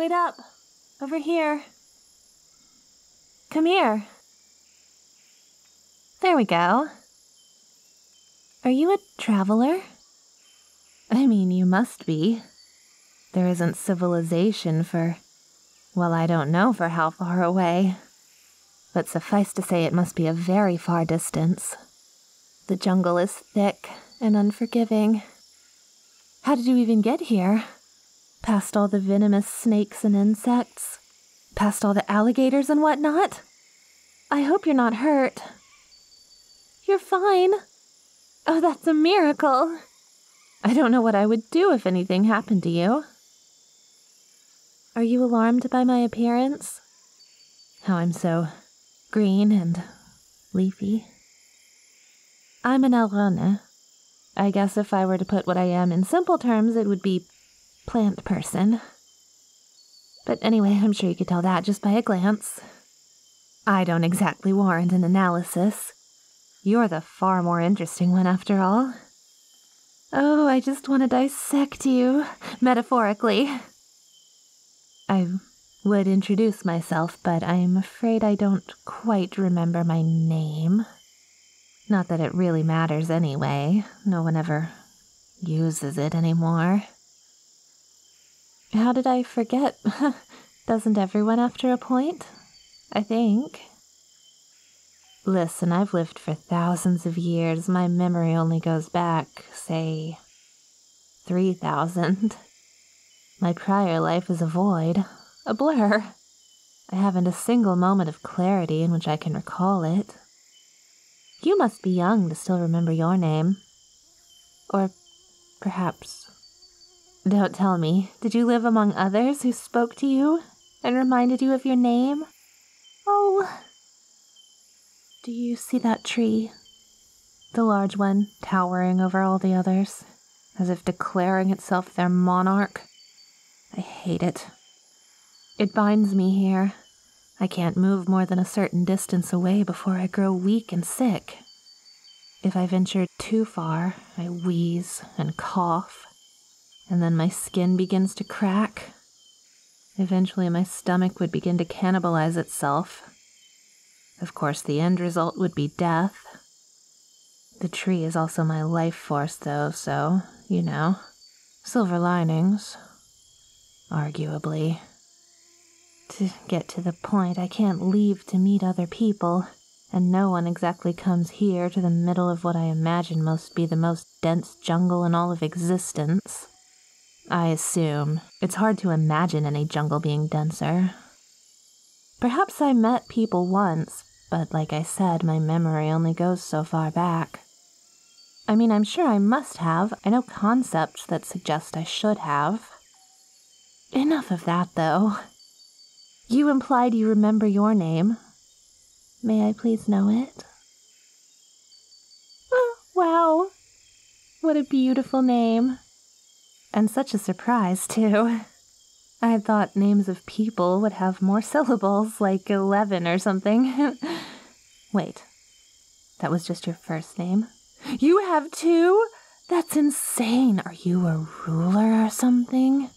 Wait up! Over here. Come here. There we go. Are you a traveler? I mean, you must be. There isn't civilization for... well, I don't know for how far away. But suffice to say it must be a very far distance. The jungle is thick and unforgiving. How did you even get here? Past all the venomous snakes and insects? Past all the alligators and whatnot? I hope you're not hurt. You're fine. Oh, that's a miracle. I don't know what I would do if anything happened to you. Are you alarmed by my appearance? How I'm so green and leafy? I'm an Alraune. I guess if I were to put what I am in simple terms, it would be plant person. But anyway, I'm sure you could tell that just by a glance. I don't exactly warrant an analysis. You're the far more interesting one after all. Oh, I just want to dissect you, metaphorically. I would introduce myself, but I'm afraid I don't quite remember my name. Not that it really matters anyway. No one ever uses it anymore. How did I forget? Doesn't everyone after a point? I think. Listen, I've lived for thousands of years. My memory only goes back, say, 3,000. My prior life is a void, a blur. I haven't a single moment of clarity in which I can recall it. You must be young to still remember your name. Or perhaps... Don't tell me, did you live among others who spoke to you and reminded you of your name? Oh... Do you see that tree? The large one, towering over all the others, as if declaring itself their monarch. I hate it. It binds me here. I can't move more than a certain distance away before I grow weak and sick. If I venture too far, I wheeze and cough, and then my skin begins to crack. Eventually my stomach would begin to cannibalize itself. Of course, the end result would be death. The tree is also my life force, though, so, you know, silver linings. Arguably. To get to the point, I can't leave to meet other people, and no one exactly comes here to the middle of what I imagine must be the most dense jungle in all of existence. I assume. It's hard to imagine any jungle being denser. Perhaps I met people once, but like I said, my memory only goes so far back. I mean, I'm sure I must have. I know concepts that suggest I should have. Enough of that, though. You implied you remember your name. May I please know it? Oh, wow. What a beautiful name. And such a surprise, too. I had thought names of people would have more syllables, like 11 or something. Wait, that was just your first name? You have two? That's insane. Are you a ruler or something?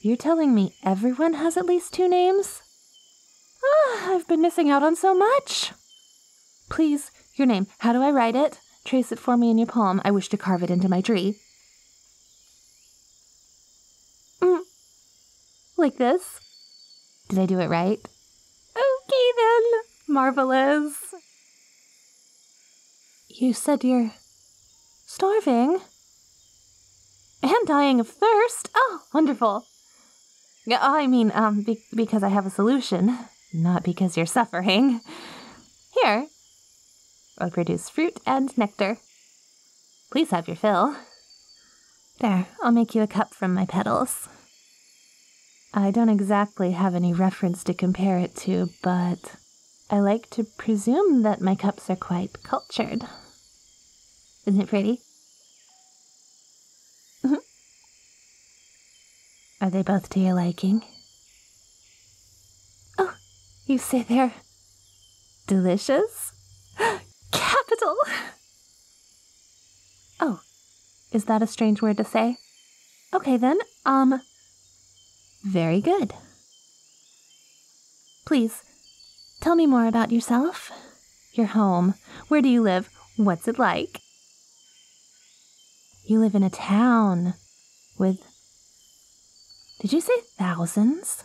You're telling me everyone has at least two names? Ah, I've been missing out on so much. Please, your name. How do I write it? Trace it for me in your palm. I wish to carve it into my tree. Like this? Did I do it right? Okay then. Marvelous. You said you're starving? And dying of thirst? Oh, wonderful. Yeah, I mean, because I have a solution, not because you're suffering. Here. I'll produce fruit and nectar. Please have your fill. There, I'll make you a cup from my petals. I don't exactly have any reference to compare it to, but I like to presume that my cups are quite cultured. Isn't it pretty? Are they both to your liking? Oh, you say they're delicious? Capital! Oh, is that a strange word to say? Okay then, Very good. Please, tell me more about yourself. Your home. Where do you live? What's it like? You live in a town with... Did you say thousands?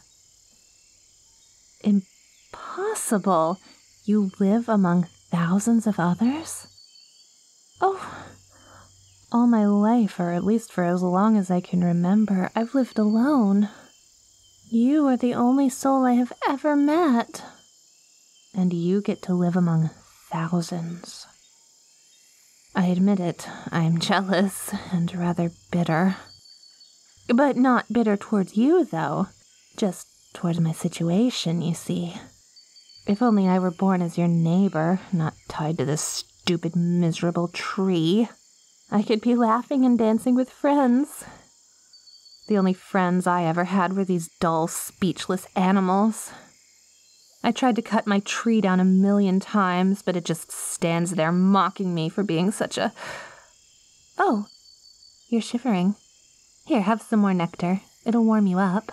Impossible. You live among thousands of others? Oh, all my life, or at least for as long as I can remember, I've lived alone. You are the only soul I have ever met. And you get to live among thousands. I admit it, I'm jealous and rather bitter. But not bitter towards you, though. Just towards my situation, you see. If only I were born as your neighbor, not tied to this stupid, miserable tree. I could be laughing and dancing with friends. The only friends I ever had were these dull, speechless animals. I tried to cut my tree down 1,000,000 times, but it just stands there mocking me for being such a... Oh, you're shivering. Here, have some more nectar. It'll warm you up.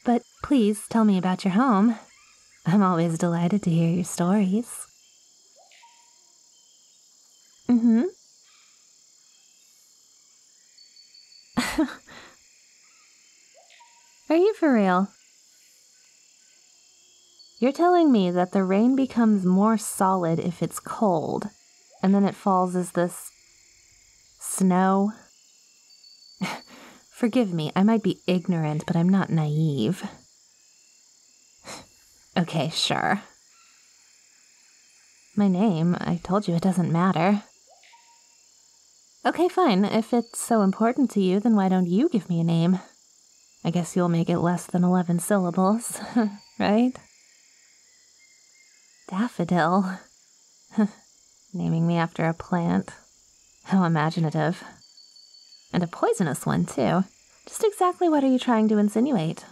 But please tell me about your home. I'm always delighted to hear your stories. Mm-hmm. Are you for real? You're telling me that the rain becomes more solid if it's cold, and then it falls as this... snow? Forgive me, I might be ignorant, but I'm not naive. Okay, sure. My name, I told you it doesn't matter. Okay, fine. If it's so important to you, then why don't you give me a name? I guess you'll make it less than 11 syllables, right? Daffodil. Naming me after a plant. How imaginative. And a poisonous one, too. Just exactly what are you trying to insinuate?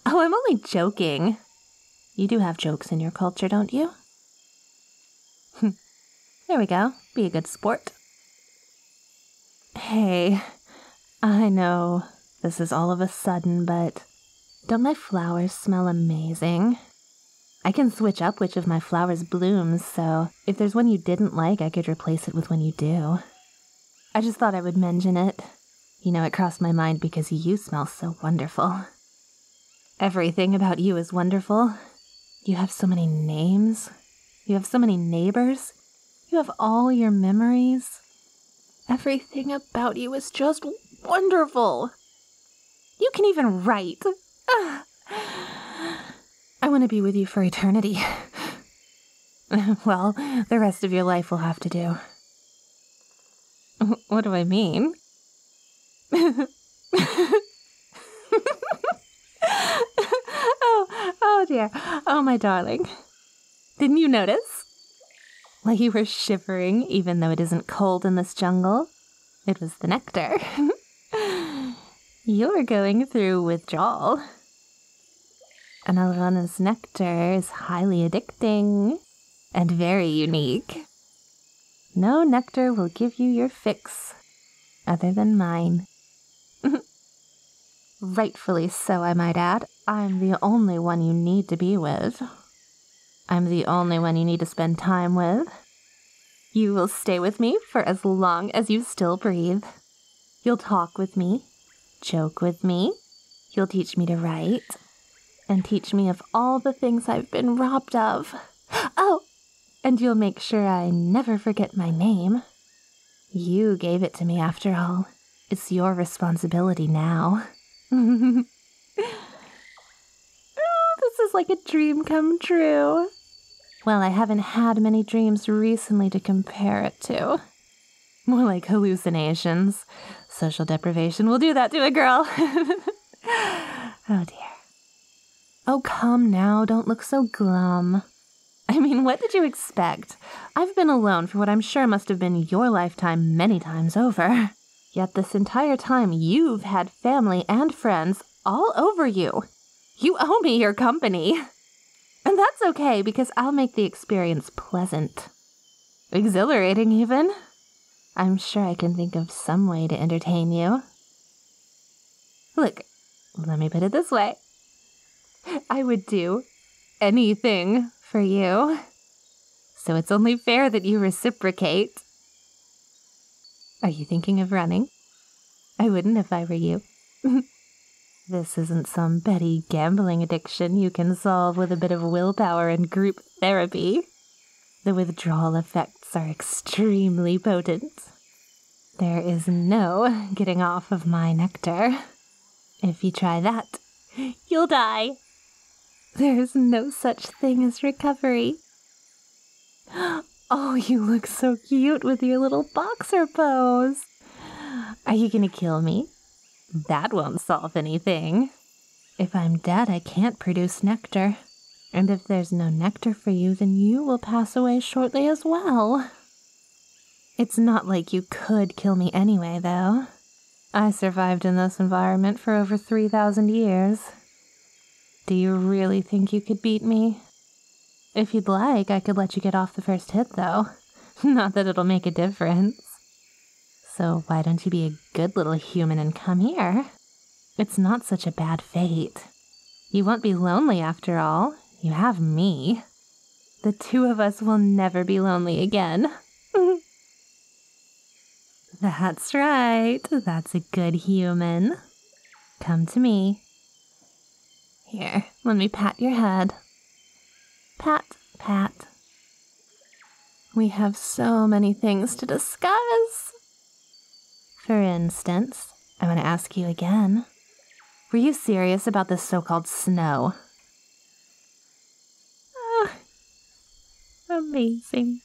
Oh, I'm only joking. You do have jokes in your culture, don't you? There we go. Be a good sport. Hey, I know this is all of a sudden, but don't my flowers smell amazing? I can switch up which of my flowers blooms, so if there's one you didn't like, I could replace it with one you do. I just thought I would mention it. You know, it crossed my mind because you smell so wonderful. Everything about you is wonderful. You have so many names. You have so many neighbors. You have all your memories. Everything about you is just wonderful. You can even write. I want to be with you for eternity. Well, the rest of your life will have to do. What do I mean? Oh dear. Oh, my darling. Didn't you notice? Like you were shivering, even though it isn't cold in this jungle. It was the nectar. You're going through withdrawal. And Alraune's nectar is highly addicting and very unique. No nectar will give you your fix, other than mine. Rightfully so, I might add. I'm the only one you need to be with. I'm the only one you need to spend time with. You will stay with me for as long as you still breathe. You'll talk with me, joke with me. You'll teach me to write, and teach me of all the things I've been robbed of. Oh, and you'll make sure I never forget my name. You gave it to me after all. It's your responsibility now. Oh, this is like a dream come true. Well, I haven't had many dreams recently to compare it to. More like hallucinations. Social deprivation will do that to a girl. Oh dear. Oh, come now, don't look so glum. I mean, what did you expect? I've been alone for what I'm sure must have been your lifetime many times over. Yet this entire time you've had family and friends all over you. You owe me your company. And that's okay, because I'll make the experience pleasant. Exhilarating, even. I'm sure I can think of some way to entertain you. Look, let me put it this way. I would do anything for you. So it's only fair that you reciprocate. Are you thinking of running? I wouldn't if I were you. This isn't some petty gambling addiction you can solve with a bit of willpower and group therapy. The withdrawal effects are extremely potent. There is no getting off of my nectar. If you try that, you'll die. There's no such thing as recovery. Oh, you look so cute with your little boxer pose. Are you gonna kill me? That won't solve anything. If I'm dead, I can't produce nectar. And if there's no nectar for you, then you will pass away shortly as well. It's not like you could kill me anyway, though. I survived in this environment for over 3,000 years. Do you really think you could beat me? If you'd like, I could let you get off the first hit, though. Not that it'll make a difference. So why don't you be a good little human and come here? It's not such a bad fate. You won't be lonely after all. You have me. The two of us will never be lonely again. That's right. That's a good human. Come to me. Here, let me pat your head. Pat, pat. We have so many things to discuss. For instance, I want to ask you again. Were you serious about this so-called snow? Oh, amazing.